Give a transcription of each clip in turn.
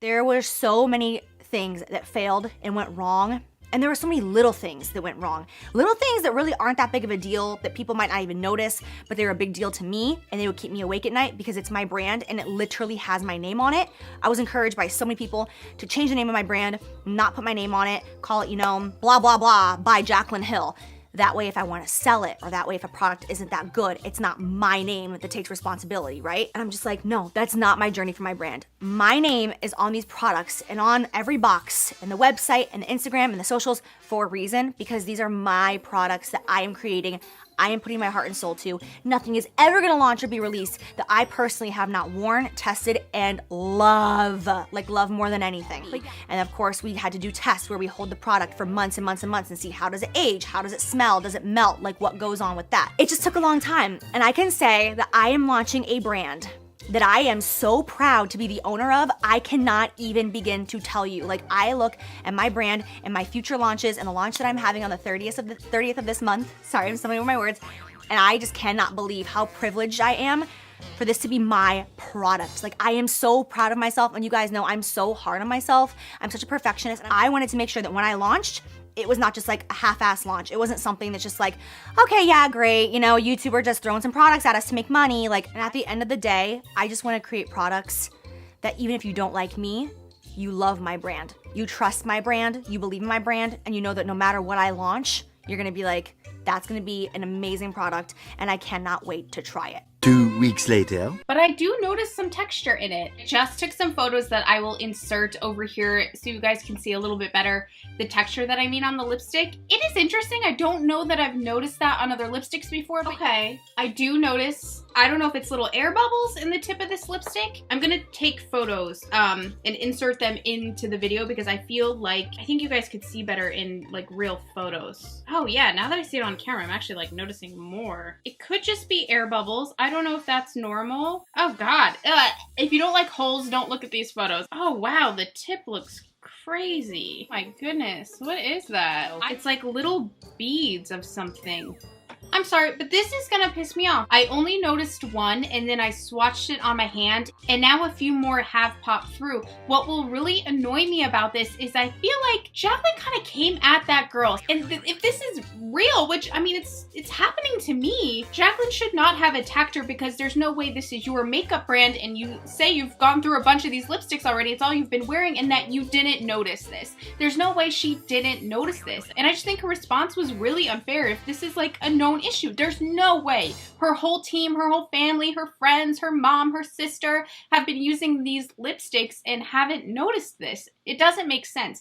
There were so many things that failed and went wrong. And there were so many little things that went wrong. Little things that really aren't that big of a deal, that people might not even notice, but they're a big deal to me, and they would keep me awake at night because it's my brand and it literally has my name on it. I was encouraged by so many people to change the name of my brand, not put my name on it, call it, blah, blah, blah, by Jaclyn Hill. That way, if I want to sell it, or that way, if a product isn't that good, it's not my name that takes responsibility, right? And I'm just like, no, that's not my journey for my brand. My name is on these products and on every box and the website and the Instagram and the socials for a reason, because these are my products that I am creating. I am putting my heart and soul to. Nothing is ever gonna launch or be released that I personally have not worn, tested, and love. Like love more than anything. And of course, we had to do tests where we hold the product for months and months and months and see how does it age, how does it smell, does it melt, like what goes on with that. It just took a long time. And I can say that I am launching a brand that I am so proud to be the owner of. I cannot even begin to tell you. Like, I look at my brand and my future launches and the launch that I'm having on the 30th of this month. Sorry, I'm stumbling over my words. And I just cannot believe how privileged I am for this to be my product. Like, I am so proud of myself, and you guys know I'm so hard on myself. I'm such a perfectionist, and I wanted to make sure that when I launched, it was not just like a half-ass launch. It wasn't something that's just like, okay, yeah, great, YouTube are just throwing some products at us to make money. Like, and at the end of the day, I just want to create products that even if you don't like me, you love my brand. You trust my brand, you believe in my brand, and you know that no matter what I launch, you're gonna be like, that's gonna be an amazing product, and I cannot wait to try it. 2 weeks later. But I do notice some texture in it. Just took some photos that I will insert over here so you guys can see a little bit better the texture that I mean on the lipstick. It is interesting. I don't know that I've noticed that on other lipsticks before, but okay. I do notice, I don't know if it's little air bubbles in the tip of this lipstick. I'm gonna take photos and insert them into the video because I feel like, I think you guys could see better in like real photos. Oh yeah, now that I see it on camera, I'm actually like noticing more. It could just be air bubbles. I don't know if that's normal. Oh God, if you don't like holes, don't look at these photos. Oh wow, the tip looks crazy. My goodness, what is that? It's like little beads of something. I'm sorry, but this is gonna piss me off. I only noticed one and then I swatched it on my hand and now a few more have popped through. What will really annoy me about this is I feel like Jaclyn kind of came at that girl. And if this is real, which I mean, it's happening to me, Jaclyn should not have attacked her because there's no way this is your makeup brand and you say you've gone through a bunch of these lipsticks already, it's all you've been wearing, and that you didn't notice this. There's no way she didn't notice this. And I just think her response was really unfair. If this is like a known issue, there's no way her whole team, her whole family, her friends, her mom, her sister have been using these lipsticks and haven't noticed this. It doesn't make sense.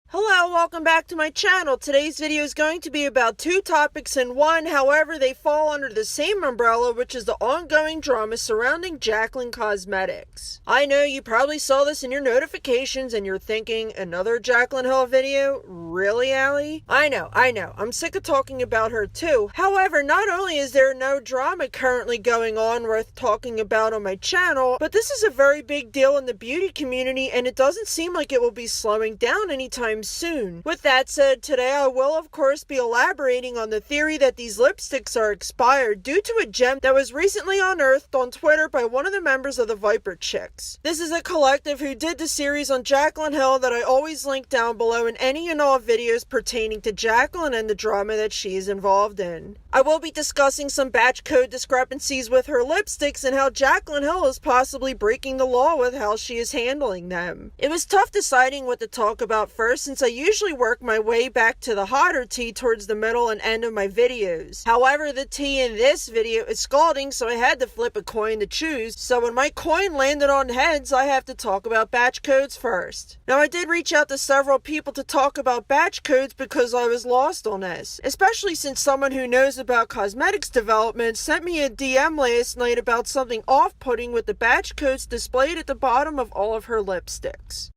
Hello, welcome back to my channel. Today's video is going to be about two topics in one, however they fall under the same umbrella, which is the ongoing drama surrounding Jaclyn Cosmetics. I know you probably saw this in your notifications and you're thinking, another Jaclyn Hill video? Really, Allie? I know, I'm sick of talking about her too. However, not only is there no drama currently going on worth talking about on my channel, but this is a very big deal in the beauty community and it doesn't seem like it will be slowing down anytime soon. With that said, today I will of course be elaborating on the theory that these lipsticks are expired due to a gem that was recently unearthed on Twitter by one of the members of the Viper Chicks. This is a collective who did the series on Jaclyn Hill that I always link down below in any and all videos pertaining to Jaclyn and the drama that she is involved in. I will be discussing some batch code discrepancies with her lipsticks and how Jaclyn Hill is possibly breaking the law with how she is handling them. It was tough deciding what to talk about first since I usually work my way back to the hotter tea towards the middle and end of my videos. However, the tea in this video is scalding, so I had to flip a coin to choose. So when my coin landed on heads, I have to talk about batch codes first. Now, I did reach out to several people to talk about batch codes because I was lost on this, especially since someone who knows about cosmetics development sent me a DM last night about something off-putting with the batch codes displayed at the bottom of all of her lipsticks.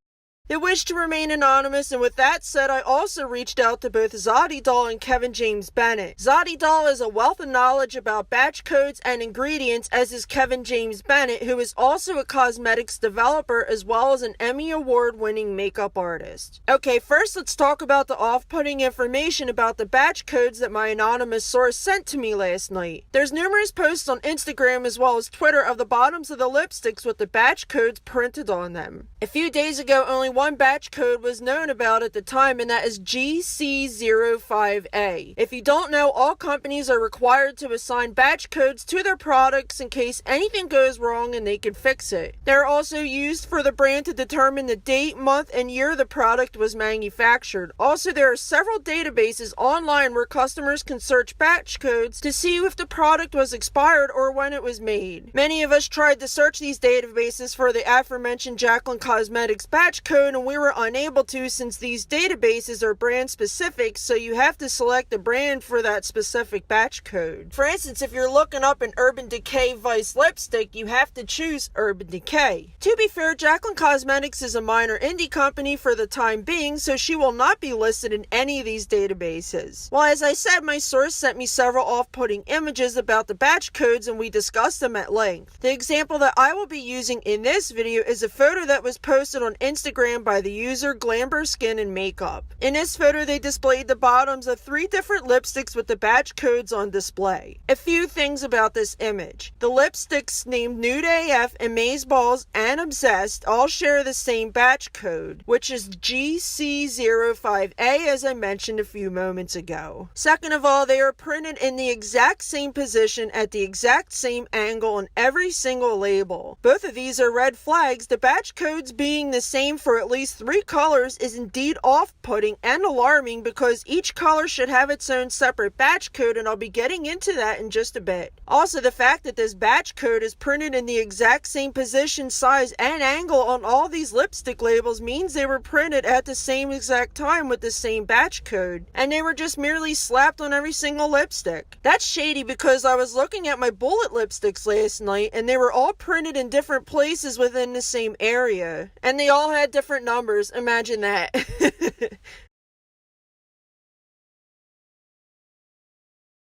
They wish to remain anonymous, and with that said, I also reached out to both Zoddy Doll and Kevin James Bennett. Zoddy Doll is a wealth of knowledge about batch codes and ingredients, as is Kevin James Bennett, who is also a cosmetics developer as well as an Emmy Award-winning makeup artist. Okay, first let's talk about the off-putting information about the batch codes that my anonymous source sent to me last night. There's numerous posts on Instagram as well as Twitter of the bottoms of the lipsticks with the batch codes printed on them. A few days ago, only one batch code was known about at the time, and that is GC05A. If you don't know, all companies are required to assign batch codes to their products in case anything goes wrong and they can fix it. They're also used for the brand to determine the date, month, and year the product was manufactured. Also, there are several databases online where customers can search batch codes to see if the product was expired or when it was made. Many of us tried to search these databases for the aforementioned Jaclyn Cosmetics batch code, and we were unable to since these databases are brand specific, so you have to select the brand for that specific batch code. For instance, if you're looking up an Urban Decay Vice lipstick, you have to choose Urban Decay. To be fair, Jaclyn Cosmetics is a minor indie company for the time being, so she will not be listed in any of these databases. Well, as I said, my source sent me several off-putting images about the batch codes and we discussed them at length. The example that I will be using in this video is a photo that was posted on Instagram by the user Glamber Skin and Makeup. In this photo, they displayed the bottoms of 3 different lipsticks with the batch codes on display. A few things about this image. The lipsticks named Nude AF, Amazeballs, and Obsessed all share the same batch code, which is GC05A, as I mentioned a few moments ago. Second of all, they are printed in the exact same position at the exact same angle on every single label. Both of these are red flags. The batch codes being the same for at least 3 colors is indeed off-putting and alarming because each color should have its own separate batch code, and I'll be getting into that in just a bit. Also, the fact that this batch code is printed in the exact same position, size, and angle on all these lipstick labels means they were printed at the same exact time with the same batch code, and they were just merely slapped on every single lipstick. That's shady because I was looking at my bullet lipsticks last night and they were all printed in different places within the same area, and they all had different numbers. Imagine that.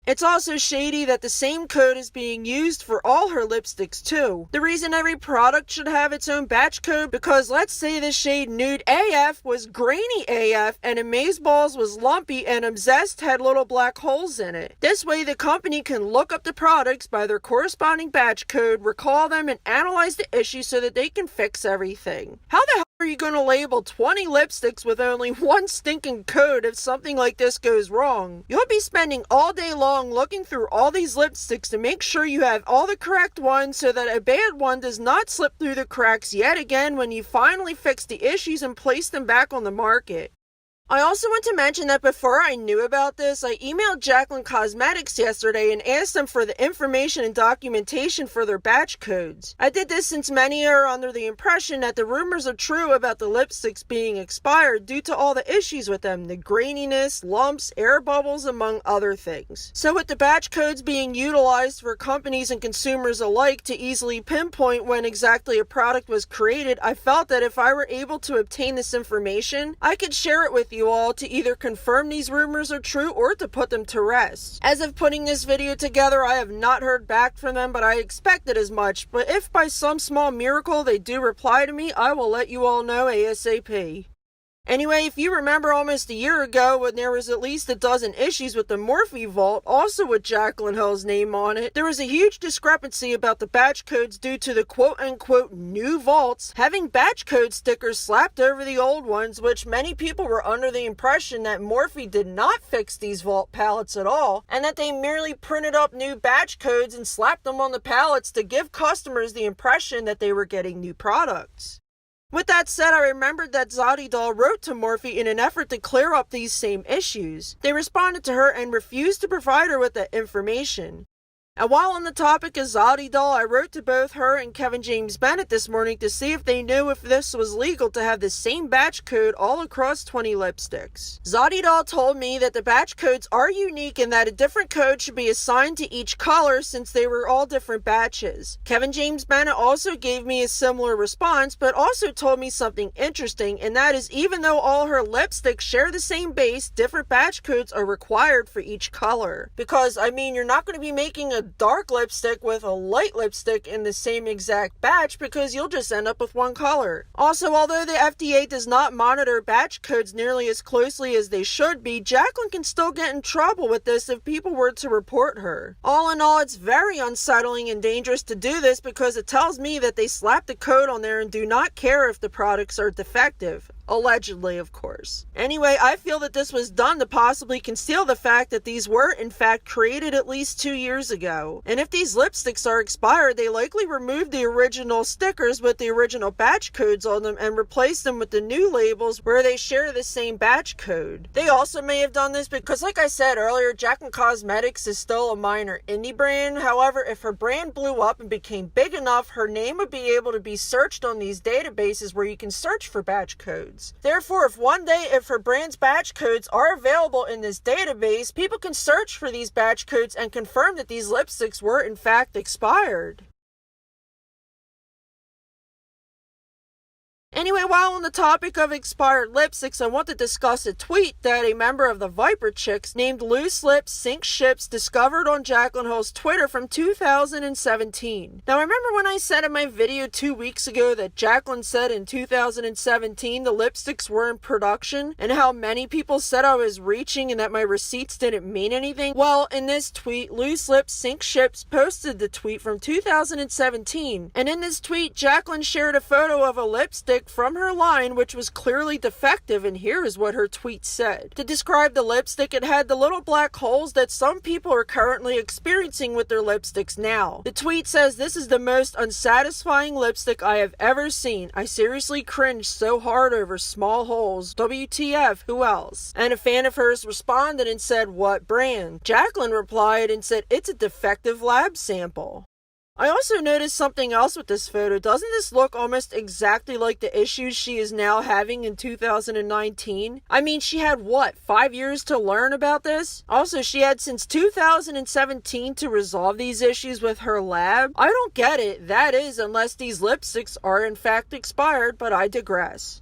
It's also shady that the same code is being used for all her lipsticks too. The reason every product should have its own batch code, because let's say the shade Nude AF was grainy AF and Amazeballs was lumpy and Obsessed had little black holes in it. This way the company can look up the products by their corresponding batch code, recall them, and analyze the issue so that they can fix everything. How the hell are you going to label 20 lipsticks with only one stinking code if something like this goes wrong? You'll be spending all day long looking through all these lipsticks to make sure you have all the correct ones so that a bad one does not slip through the cracks yet again when you finally fix the issues and place them back on the market. I also want to mention that before I knew about this, I emailed Jaclyn Cosmetics yesterday and asked them for the information and documentation for their batch codes. I did this since many are under the impression that the rumors are true about the lipsticks being expired due to all the issues with them, the graininess, lumps, air bubbles, among other things. So with the batch codes being utilized for companies and consumers alike to easily pinpoint when exactly a product was created, I felt that if I were able to obtain this information, I could share it with you all to either confirm these rumors are true or to put them to rest. As of putting this video together, I have not heard back from them, but I expected as much. But if by some small miracle they do reply to me, I will let you all know ASAP. Anyway, if you remember almost a year ago when there was at least a dozen issues with the Morphe vault, also with Jaclyn Hill's name on it, there was a huge discrepancy about the batch codes due to the quote-unquote new vaults having batch code stickers slapped over the old ones, which many people were under the impression that Morphe did not fix these vault palettes at all, and that they merely printed up new batch codes and slapped them on the palettes to give customers the impression that they were getting new products. With that said, I remembered that Zoddy Doll wrote to Morphe in an effort to clear up these same issues. They responded to her and refused to provide her with that information. And while on the topic of Zoddy Doll, I wrote to both her and Kevin James Bennett this morning to see if they knew if this was legal to have the same batch code all across 20 lipsticks. Zoddy Doll told me that the batch codes are unique and that a different code should be assigned to each color since they were all different batches. Kevin James Bennett also gave me a similar response, but also told me something interesting, and that is even though all her lipsticks share the same base, different batch codes are required for each color. Because, I mean, you're not going to be making a dark lipstick with a light lipstick in the same exact batch because you'll just end up with one color. Also, although the FDA does not monitor batch codes nearly as closely as they should be, Jaclyn can still get in trouble with this if people were to report her. All in all, it's very unsettling and dangerous to do this because it tells me that they slap the code on there and do not care if the products are defective. Allegedly, of course. Anyway, I feel that this was done to possibly conceal the fact that these were, in fact, created at least 2 years ago. And if these lipsticks are expired, they likely removed the original stickers with the original batch codes on them and replaced them with the new labels where they share the same batch code. They also may have done this because, like I said earlier, Jaclyn Cosmetics is still a minor indie brand. However, if her brand blew up and became big enough, her name would be able to be searched on these databases where you can search for batch codes. Therefore, if her brand's batch codes are available in this database, people can search for these batch codes and confirm that these lipsticks were in fact expired. Anyway, while on the topic of expired lipsticks, I want to discuss a tweet that a member of the Viper Chicks named Loose Lips Sink Ships discovered on Jaclyn Hill's Twitter from 2017. Now, remember when I said in my video 2 weeks ago that Jaclyn said in 2017 the lipsticks were in production and how many people said I was reaching and that my receipts didn't mean anything? Well, in this tweet, Loose Lips Sink Ships posted the tweet from 2017, and in this tweet, Jaclyn shared a photo of a lipstick from her line which was clearly defective, and here is what her tweet said. To describe the lipstick, it had the little black holes that some people are currently experiencing with their lipsticks now. The tweet says, "This is the most unsatisfying lipstick I have ever seen. I seriously cringed so hard over small holes. WTF, who else?" And a fan of hers responded and said, "What brand?" Jaclyn replied and said, "It's a defective lab sample." I also noticed something else with this photo. Doesn't this look almost exactly like the issues she is now having in 2019? I mean, she had, 5 years to learn about this? Also, she had since 2017 to resolve these issues with her lab? I don't get it. That is, unless these lipsticks are in fact expired, but I digress.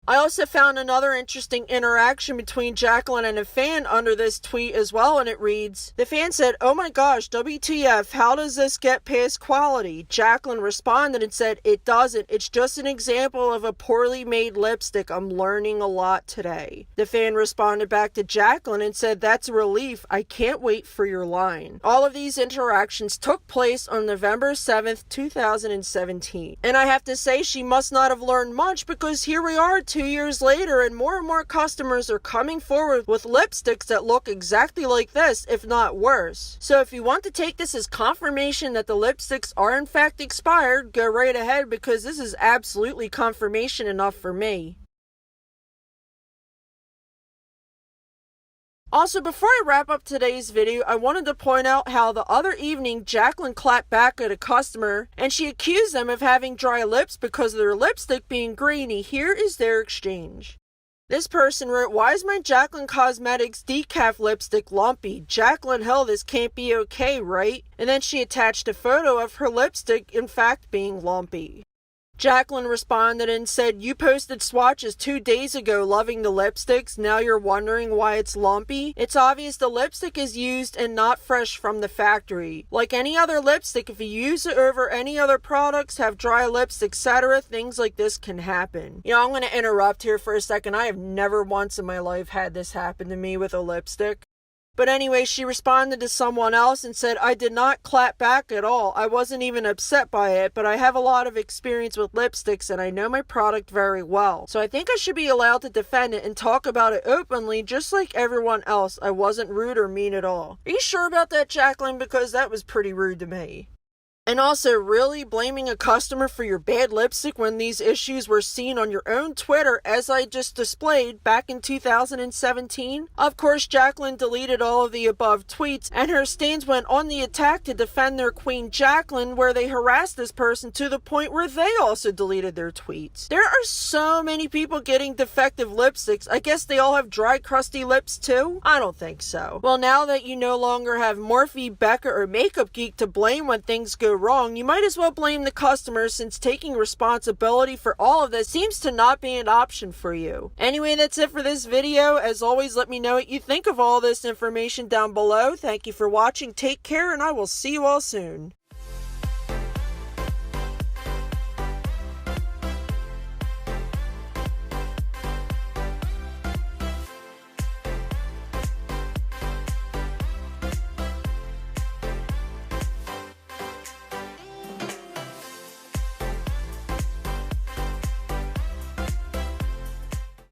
I also found another interesting interaction between Jaclyn and a fan under this tweet as well, and it reads, the fan said, "Oh my gosh, WTF, how does this get past quality?" Jaclyn responded and said, "It doesn't. It's just an example of a poorly made lipstick. I'm learning a lot today." The fan responded back to Jaclyn and said, "That's a relief. I can't wait for your line." All of these interactions took place on November 7th, 2017. And I have to say, she must not have learned much because here we are 2 years later, and more customers are coming forward with lipsticks that look exactly like this, if not worse. So if you want to take this as confirmation that the lipsticks are in fact expired, go right ahead, because this is absolutely confirmation enough for me. Also, before I wrap up today's video, I wanted to point out how the other evening Jaclyn clapped back at a customer and she accused them of having dry lips because of their lipstick being grainy. Here is their exchange. This person wrote, "Why is my Jaclyn Cosmetics decaf lipstick lumpy? Jaclyn Hill, this can't be okay, right?" And then she attached a photo of her lipstick in fact being lumpy. Jaclyn responded and said, "You posted swatches 2 days ago loving the lipsticks. Now you're wondering why it's lumpy? It's obvious the lipstick is used and not fresh from the factory. Like any other lipstick, if you use it over any other products, have dry lips, etc., things like this can happen." You know, I'm going to interrupt here for a second. I have never once in my life had this happen to me with a lipstick. But anyway, she responded to someone else and said, "I did not clap back at all. I wasn't even upset by it, but I have a lot of experience with lipsticks and I know my product very well. So I think I should be allowed to defend it and talk about it openly just like everyone else. I wasn't rude or mean at all." Are you sure about that, Jaclyn? Because that was pretty rude to me. And also, really blaming a customer for your bad lipstick when these issues were seen on your own Twitter, as I just displayed back in 2017? Of course, Jaclyn deleted all of the above tweets, and her stans went on the attack to defend their queen Jaclyn, where they harassed this person to the point where they also deleted their tweets. There are so many people getting defective lipsticks. I guess they all have dry, crusty lips too? I don't think so. Well, now that you no longer have Morphe, Becca, or Makeup Geek to blame when things go wrong, you might as well blame the customer, since taking responsibility for all of this seems to not be an option for you. Anyway, that's it for this video. As always, let me know what you think of all this information down below. Thank you for watching, take care, and I will see you all soon.